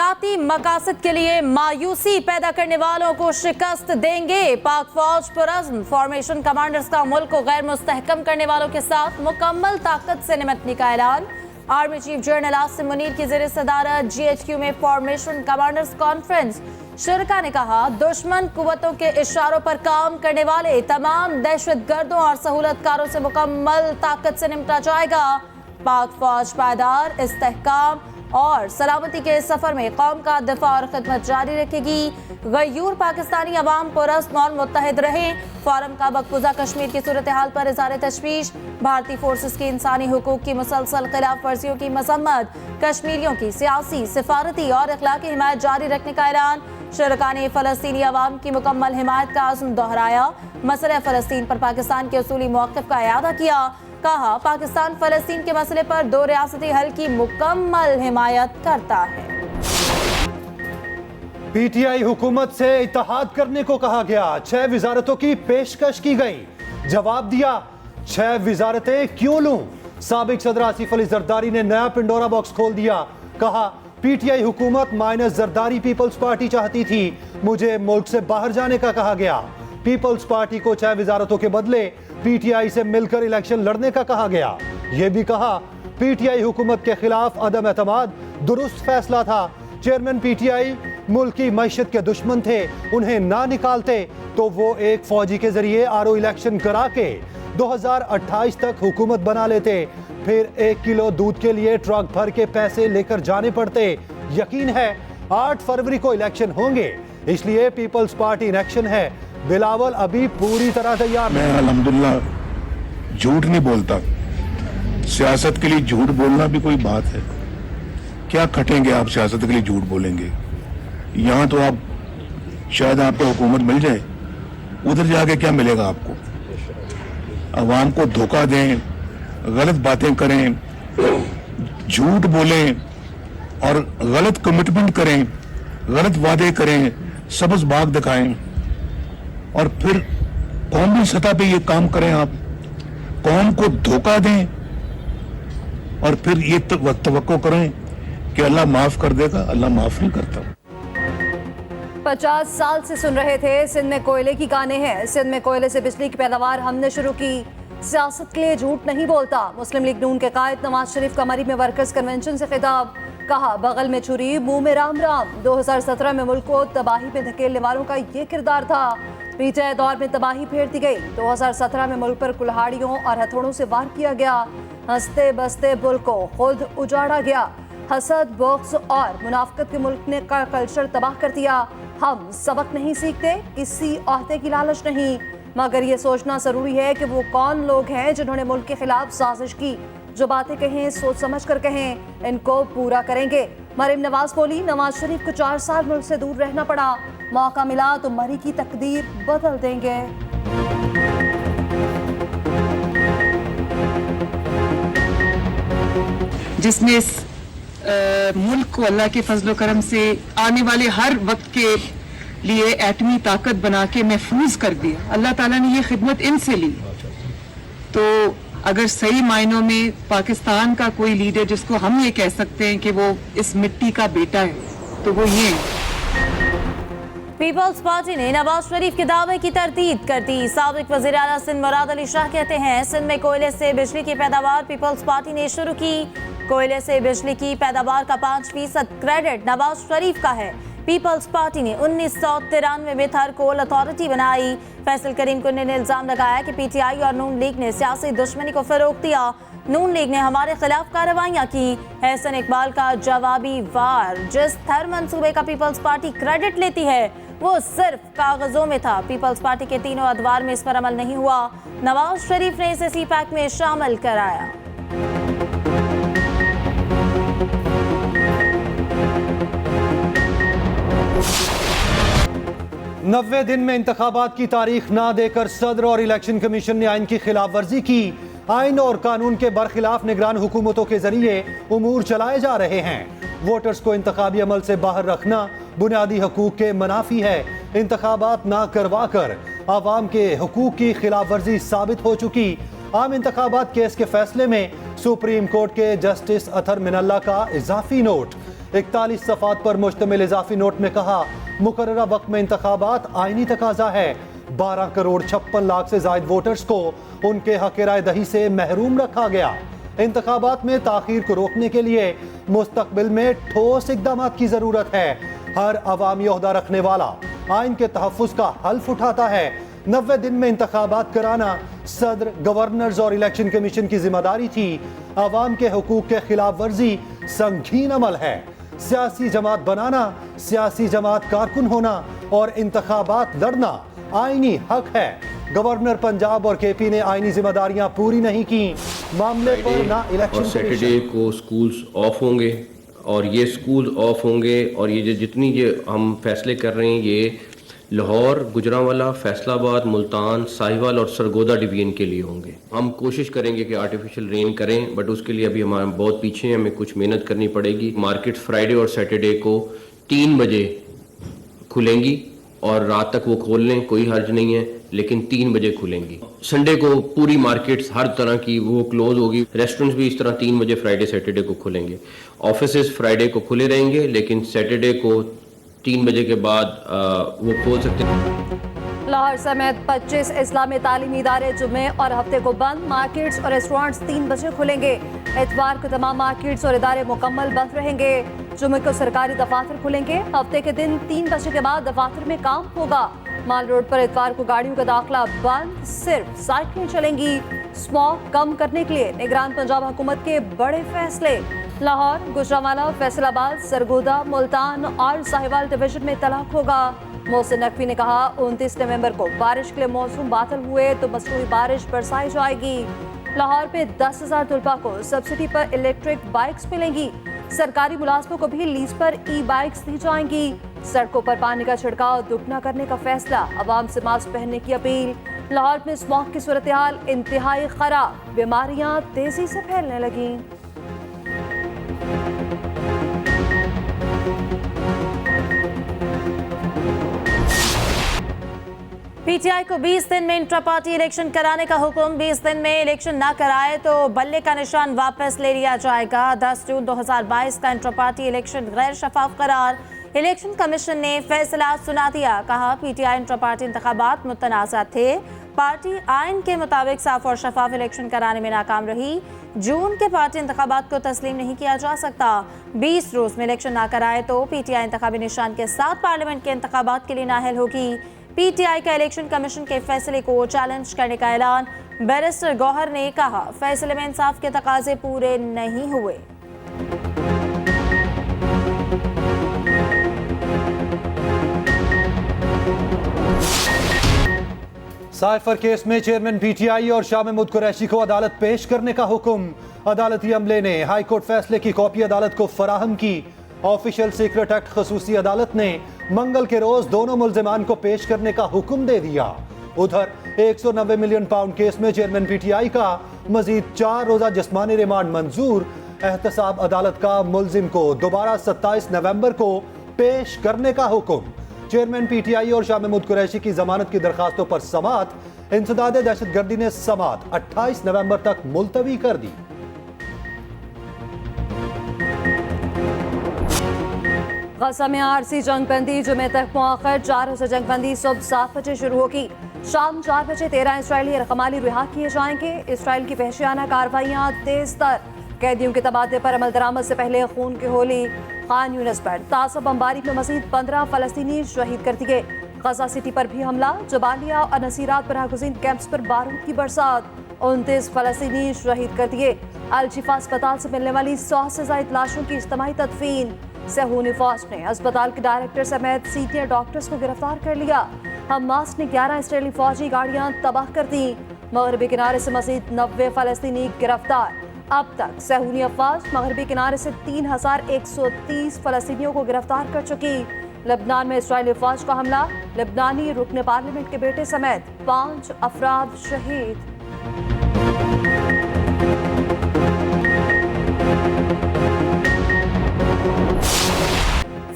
ذاتی مقاصد کے لیے مایوسی پیدا کرنے والوں کو شکست دیں گے۔ پاک فوج پرعزم فارمیشن کمانڈرز کا ملک کو غیر مستحکم کرنے والوں کے ساتھ مکمل طاقت سے نمٹنے کا اعلان۔ Army chief general Asim Munir کی زیر صدارت GHQ میں فارمیشن کمانڈرز کانفرنس۔ شرکا نے کہا دشمن قوتوں کے اشاروں پر کام کرنے والے تمام دہشت گردوں اور سہولت کاروں سے مکمل طاقت سے نمٹا جائے گا۔ پاک فوج پائیدار استحکام اور سلامتی کے سفر میں قوم کا دفاع اور خدمت جاری رکھے گی۔ غیور پاکستانی عوام پرامن اور متحد رہیں۔ فورم کا مقبوضہ کشمیر کی صورتحال پر اظہار تشویش۔ بھارتی فورسز کی انسانی حقوق کی مسلسل خلاف ورزیوں کی مذمت۔ کشمیریوں کی سیاسی، سفارتی اور اخلاقی حمایت جاری رکھنے کا اعلان۔ شرکا نے فلسطینی عوام کی مکمل حمایت کا عزم دہرایا۔ مسئلہ فلسطین پر پاکستان کے اصولی موقف کا اعادہ کیا۔ کہا پاکستان فلسطین کے مسئلے پر دو ریاستی حل کی مکمل حمایت کرتا ہے۔ PTI حکومت سے اتحاد کرنے کو کہا گیا۔ 6 وزارتوں کی پیشکش کی گئی۔ جواب دیا 6 وزارتیں کیوں لوں؟ سابق صدر آصف علی زرداری نے نیا پنڈورا باکس کھول دیا۔ کہا PTI حکومت مائنس زرداری پیپلز پارٹی چاہتی تھی، مجھے ملک سے باہر جانے کا کہا گیا۔ پیپلز پارٹی کو 6 وزارتوں کے بدلے PTI سے مل کر الیکشن لڑنے کا کہا گیا۔ یہ بھی کہا PTI حکومت کے خلاف عدم اعتماد درست فیصلہ تھا۔ چیئرمین PTI ملک کی معیشت کے دشمن تھے، انہیں نہ نکالتے تو وہ ایک فوجی کے ذریعے RO الیکشن کرا کے 2028 تک حکومت بنا لیتے، پھر 1 کلو دودھ کے لیے ٹرک بھر کے پیسے لے کر جانے پڑتے۔ یقین ہے 8 فروری کو الیکشن ہوں گے، اس لیے پیپلز پارٹی ان ایکشن ہے۔ بلاول ابھی پوری طرح تیار میں الحمدللہ جھوٹ نہیں بولتا، سیاست کے لیے جھوٹ بولنا بھی کوئی بات ہے؟ کیا کھٹیں گے آپ سیاست کے لیے جھوٹ بولیں گے؟ یہاں تو آپ شاید آپ کو حکومت مل جائے، ادھر جا کے کیا ملے گا آپ کو؟ عوام کو دھوکہ دیں، غلط باتیں کریں، جھوٹ بولیں اور غلط کمٹمنٹ کریں، غلط وعدے کریں، سبز باغ دکھائیں اور پھر قومی سطح پہ یہ کام کریں، آپ قوم کو دھوکہ دیں اور پھر یہ توقع کریں کہ اللہ معاف کر دے گا۔ اللہ معاف نہیں کرتا۔ 50 سال سے سن رہے تھے سندھ میں کوئلے کی کانیں ہیں، سندھ میں کوئلے سے بجلی کی پیداوار ہم نے شروع کی۔ سیاست کے لیے جھوٹ نہیں بولتا۔ مسلم لیگ نون کے قائد نواز شریف کا مری میں ورکرز کنونشن سے خطاب۔ کہا بغل میں چھری منہ میں رام رام۔ 2017 میں ملک کو تباہی میں دھکیلنے والوں کا یہ کردار تھا۔ PTI دور میں تباہی پھیر دی گئی۔ 2017 میں ملک پر کلہاڑیوں اور ہتھوڑوں سے وار کیا گیا۔ ہنستے بستے ملک کو خود اجاڑا گیا۔ حسد، بغض اور منافقت کے ملک نے کا کلچر تباہ کر دیا۔ ہم سبق نہیں سیکھتے، کسی عہدے کی لالچ نہیں، مگر یہ سوچنا ضروری ہے کہ وہ کون لوگ ہیں جنہوں نے ملک کے خلاف سازش کی۔ جو باتیں کہیں سوچ سمجھ کر کہیں، ان کو پورا کریں گے۔ مریم نواز بولی نواز شریف کو 4 سال ملک سے دور رہنا پڑا، موقع ملا تو مری کی تقدیر بدل دیں گے۔ جس نے اس ملک کو اللہ کے فضل و کرم سے آنے والے ہر وقت کے لیے ایٹمی طاقت بنا کے محفوظ کر دیا، اللہ تعالیٰ نے یہ خدمت ان سے لی۔ تو اگر صحیح معنوں میں پاکستان کا کوئی لیڈر جس کو ہم یہ کہہ سکتے ہیں کہ وہ اس مٹی کا بیٹا ہے تو وہ یہ ہے۔ پیپلز پارٹی نے نواز شریف کے دعوے کی تردید کر دی۔ سابق وزیر اعلیٰ سندھ مراد علی شاہ کہتے ہیں سندھ میں کوئلے سے بجلی کی پیداوار پیپلز پارٹی نے شروع کی۔ کوئلے سے بجلی کی پیداوار کا 5% کریڈٹ نواز شریف کا ہے۔ پیپلز پارٹی نے 1993 میں تھر کول اتھارٹی بنائی۔ فیصل کریم کنڈے نے الزام لگایا کہ PTI اور نون لیگ نے سیاسی دشمنی کو فروغ دیا۔ نون لیگ نے ہمارے خلاف کارروائیاں کی۔ احسن اقبال کا جوابی وار، جس تھر منصوبے کا پیپلز پارٹی کریڈٹ لیتی ہے وہ صرف کاغذوں میں تھا، پیپلز پارٹی کے تینوں ادوار میں اس پر عمل نہیں ہوا۔ نواز شریف نے اسے سی پیک میں شامل کرایا۔ نوے دن میں انتخابات کی تاریخ نہ دے کر صدر اور الیکشن کمیشن نے آئین کی خلاف ورزی کی۔ آئین اور قانون کے برخلاف نگران حکومتوں کے ذریعے امور چلائے جا رہے ہیں۔ ووٹرز کو انتخابی عمل سے باہر رکھنا بنیادی حقوق کے منافی ہے۔ انتخابات نہ کروا کر عوام کے حقوق کی خلاف ورزی ثابت ہو چکی۔ عام انتخابات کیس کے فیصلے میں سپریم کورٹ کے جسٹس اطہر من اللہ کا اضافی نوٹ۔ 41 صفحات پر مشتمل اضافی نوٹ میں کہا مقررہ وقت میں انتخابات آئینی تقاضا ہے. 12 کروڑ 56 لاکھ سے زائد ووٹرز کو ان کے حق رائے دہی سے محروم رکھا گیا. انتخابات میں تاخیر کو روکنے کے لیے مستقبل میں ٹھوس اقدامات کی ضرورت ہے. ہر عوامی عہدہ رکھنے والا آئین کے تحفظ کا حلف اٹھاتا ہے. 90 دن میں انتخابات کرانا صدر، گورنرز اور الیکشن کمیشن کی ذمہ داری تھی. عوام کے حقوق کے خلاف ورزی سنگین عمل ہے. سیاسی جماعت بنانا، سیاسی جماعت کارکن ہونا اور انتخابات لڑنا آئینی حق ہے. گورنر پنجاب اور کے پی نے آئینی ذمہ داریاں پوری نہیں کی. معاملے پر نہ الیکشن اور سیٹرڈے کو سکولز آف ہوں گے اور یہ سکول آف ہوں گے اور یہ جتنی یہ ہم فیصلے کر رہے ہیں یہ لاہور، گجرانوالہ، فیصل آباد، ملتان، ساہیوال اور سرگودا ڈویژن کے لیے ہوں گے. ہم کوشش کریں گے کہ آرٹیفیشل رین کریں بٹ اس کے لیے ابھی ہمارا بہت پیچھے ہیں، ہمیں کچھ محنت کرنی پڑے گی. مارکیٹ فرائیڈے اور سیٹرڈے کو 3 بجے کھلیں گی اور رات تک وہ کھول لیں، کوئی حرج نہیں ہے، لیکن 3 بجے کھلیں گی. سنڈے کو پوری مارکیٹس ہر طرح کی وہ کلوز ہوگی. ریسٹورنٹس بھی اس طرح 3 بجے فرائیڈے سیٹرڈے کو کھلیں گے. آفیسز فرائیڈے کو کھلے رہیں گے لیکن سیٹرڈے کو 3 بجے کے بعد وہ کھول سکتے ہیں. لاہور سمیت 25 اسلامی تعلیمی ادارے جمعے اور ہفتے کو بند. مارکیٹس اور ریسٹورانٹس 3 بجے کھلیں گے. اتوار کو تمام مارکیٹس اور ادارے مکمل بند رہیں گے. جمعے کو سرکاری دفاتر کھلیں گے. ہفتے کے دن 3 بجے کے بعد دفاتر میں کام ہوگا. مال روڈ پر اتوار کو گاڑیوں کا داخلہ بند، صرف سائیکلیں چلیں گی. اسموگ کم کرنے کے لیے نگران پنجاب حکومت کے بڑے فیصلے. لاہور، گجرانوالہ، فیصل آباد، سرگودا، ملتان اور ساہیوال ڈویژن میں طلاق ہوگا. محسن نقوی نے کہا 29 نومبر کو بارش کے لیے موسم باطل ہوئے تو مصنوعی بارش برسائی جائے گی. لاہور میں 10,000 طلباء کو سبسڈی پر الیکٹرک بائکس ملیں گی. سرکاری ملازموں کو بھی لیز پر ای بائکس دی جائیں گی. سڑکوں پر پانی کا چھڑکاؤ دگنا کرنے کا فیصلہ. عوام سے ماسک پہننے کی اپیل. لاہور میں اسموگ کی صورتحال انتہائی خراب، بیماریاں تیزی سے پھیلنے لگیں. پی ٹی آئی کو 20 دن میں انٹرا پارٹی الیکشن کرانے کا حکم. 20 دن میں الیکشن نہ کرائے تو بلے کا نشان واپس لے لیا جائے گا. 10 جون 2022 کا انٹرا پارٹی الیکشن غیر شفاف قرار. الیکشن کمیشن نے فیصلہ سنا دیا. کہا P T I intra party انتخابات متنازع تھے. پارٹی آئین کے مطابق صاف اور شفاف الیکشن کرانے میں ناکام رہی. جون کے پارٹی انتخابات کو تسلیم نہیں کیا جا سکتا. 20 روز میں الیکشن نہ کرائے تو پی ٹی آئی انتخابی نشان کے ساتھ پارلیمنٹ کے انتخابات کے لیے نااہل ہوگی. پی ٹی آئی کا الیکشن کمیشن کے فیصلے کو چیلنج کرنے کا اعلان. بیرسٹر گوہر نے کہا فیصلے میں انصاف کے تقاضے پورے نہیں ہوئے. سائفر کیس میں چیئرمین پی ٹی آئی اور شاہ محمود قریشی کو عدالت پیش کرنے کا حکم. عدالتی عملے نے ہائی کورٹ فیصلے کی کاپی عدالت کو فراہم کی. آفیشل سیکرٹ ایکٹ خصوصی عدالت نے منگل کے روز دونوں ملزمان کو پیش کرنے کا حکم دے دیا. ادھر 190 ملین پاؤنڈ کیس میں چیئرمین پی ٹی آئی کا مزید 4 روزہ جسمانی ریمانڈ منظور. احتساب عدالت کا ملزم کو دوبارہ 27 نومبر کو پیش کرنے کا حکم. چیئرمین پی ٹی آئی اور شاہ محمود قریشی کی ضمانت کی درخواستوں پر سماعت. انسداد دہشت گردی نے سماعت 28 نومبر تک ملتوی کر دی. غزہ میں عارضی جنگ بندی جمعے تک مؤخر. 4 روزہ جنگ بندی صبح 7 بجے شروع ہوگی. شام 4 بجے 13 اسرائیلی رقمالی رہا کیے جائیں گے. اسرائیل کی وحشیانہ کارروائیاں تیز تر. قیدیوں کے تبادلے پر عمل درآمد سے پہلے خون کی ہولی. خان یونس پر تازہ بمباری میں مزید 15 فلسطینی شہید کر دیے. غزہ سٹی پر بھی حملہ. جبالیہ اور نصیرات پر راگزین کیمپس پر بارود کی برسات. 29 فلسطینی شہید کر دیے. الشفا اسپتال سے ملنے والی 100 سے زائد لاشوں کی اجتماعی تدفین. صہیونی فوج نے اسپتال کے ڈائریکٹر سمیت سینئر ڈاکٹرز کو گرفتار کر لیا. حماس نے 11 اسرائیلی فوجی گاڑیاں تباہ کر دیں. مغربی کنارے سے مزید 90 فلسطینی گرفتار. اب تک صہیونی افواج مغربی کنارے سے 3130 فلسطینیوں کو گرفتار کر چکی. لبنان میں اسرائیلی فوج کا حملہ. لبنانی رکن پارلیمنٹ کے بیٹے سمیت 5 افراد شہید.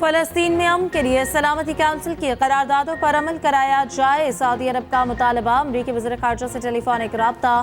فلسطین میں امن کے لیے سلامتی کونسل کی قراردادوں پر عمل کرایا جائے. سعودی عرب کا مطالبہ. امریکی وزیر خارجہ سے ٹیلی فونک رابطہ.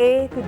1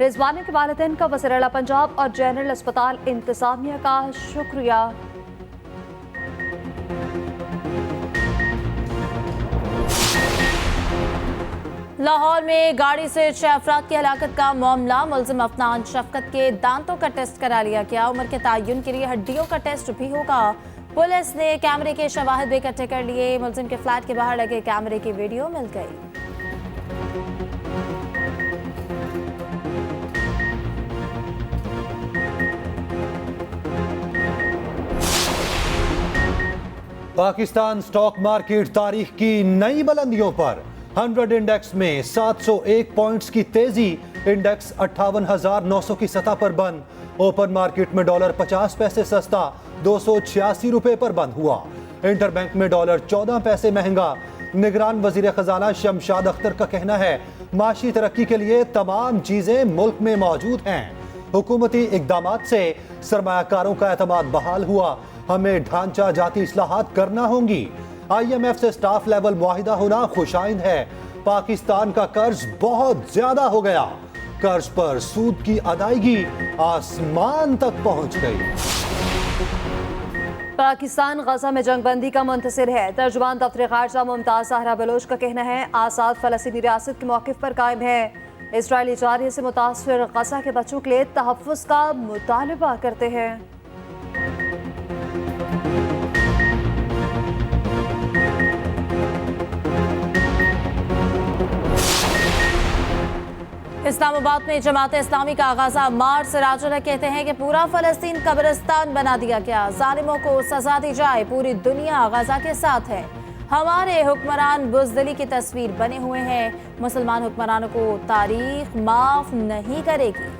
رضوانیہ کے والدین کا وزیر اعلیٰ پنجاب اور جنرل اسپتال انتظامیہ کا شکریہ۔ لاہور میں گاڑی سے 6 افراد کی ہلاکت کا معاملہ، ملزم افنان شفقت کے دانتوں کا ٹیسٹ کرا لیا گیا، عمر کے تعین کے لیے ہڈیوں کا ٹیسٹ بھی ہوگا۔ پولیس نے کیمرے کے شواہد بھی اکٹھے کر لیے، ملزم کے فلیٹ کے باہر لگے کیمرے کی ویڈیو مل گئی۔ پاکستان سٹاک مارکیٹ تاریخ کی نئی بلندیوں پر، 100 انڈیکس میں 701 پوائنٹس کی تیزی، انڈیکس 58,900 کی سطح پر بند۔ اوپن مارکیٹ میں ڈالر 50 پیسے سستا، 286 روپے پر بند ہوا۔ انٹر بینک میں ڈالر 14 پیسے مہنگا۔ نگران وزیر خزانہ شمشاد اختر کا کہنا ہے، معاشی ترقی کے لیے تمام چیزیں ملک میں موجود ہیں۔ حکومتی اقدامات سے سرمایہ کاروں کا اعتماد بحال ہوا، ہمیں ڈھانچہ جاتی اصلاحات کرنا ہوں گی۔ آئی ایم ایف سے سٹاف لیول معاہدہ ہونا خوش آئند ہے۔ پاکستان کا قرض بہت زیادہ ہو گیا، قرض پر سود کی ادائیگی آسمان تک پہنچ گئی۔ پاکستان غزہ میں جنگ بندی کا منتظر ہے۔ ترجمان دفتر خارجہ ممتاز زہرا بلوچ کا کہنا ہے، آزاد فلسطینی ریاست کے موقف پر قائم ہے۔ اسرائیلی جارحیت سے متاثر غزہ کے بچوں کے لیے تحفظ کا مطالبہ کرتے ہیں۔ اسلام آباد میں جماعت اسلامی کا آغازہ مارچ، سراج الحق کہتے ہیں کہ پورا فلسطین قبرستان بنا دیا گیا، ظالموں کو سزا دی جائے، پوری دنیا غزہ کے ساتھ ہے، ہمارے حکمران بزدلی کی تصویر بنے ہوئے ہیں، مسلمان حکمرانوں کو تاریخ معاف نہیں کرے گی۔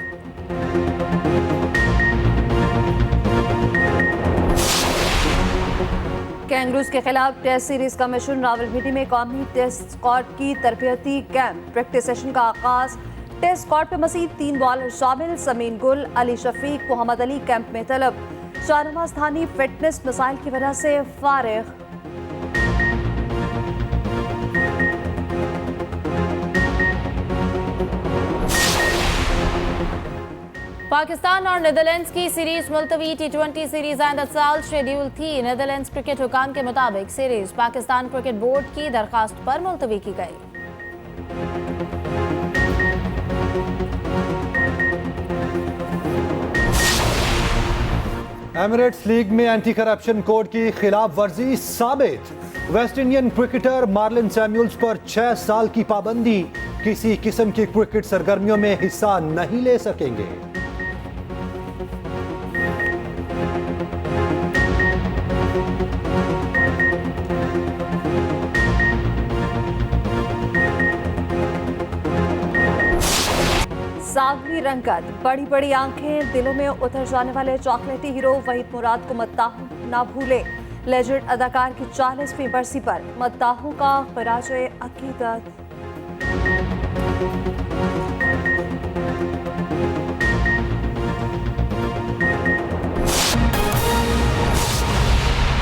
کینگروز کے خلاف ٹیسٹ سیریز کا مشن، راولپنڈی میں قومی ٹیسٹ اسکواڈ کی تربیتی کیمپ، پریکٹس سیشن کا آغاز۔ ٹیسٹ اسکواڈ پہ مزید 3 بالر شامل، سمین گل، علی شفیق، محمد علی کیمپ میں طلب۔ شاہنواز تھانی فٹنس مسائل کی وجہ سے فارغ۔ پاکستان اور نیدرلینڈز کی سیریز ملتوی، T20 سیریز آئندہ سال شیڈیول تھی۔ نیدرلینڈز کرکٹ حکام کے مطابق سیریز پاکستان کرکٹ بورڈ کی درخواست پر ملتوی کی گئی۔ ایمریٹس لیگ میں اینٹی کرپشن کوڈ کی خلاف ورزی ثابت، West Indian cricketer Marlon Samuels پر 6 سال کی پابندی، کسی قسم کی کرکٹ سرگرمیوں میں حصہ نہیں لے سکیں گے۔ سادگی رنگت، بڑی بڑی آنکھیں، دلوں میں اتر جانے والے چاکلیٹی ہیرو وحید مراد کو مداحوں نہ بھولے۔ لیجنڈ اداکار کی 40ویں برسی پر مداحوں کا خراج عقیدت۔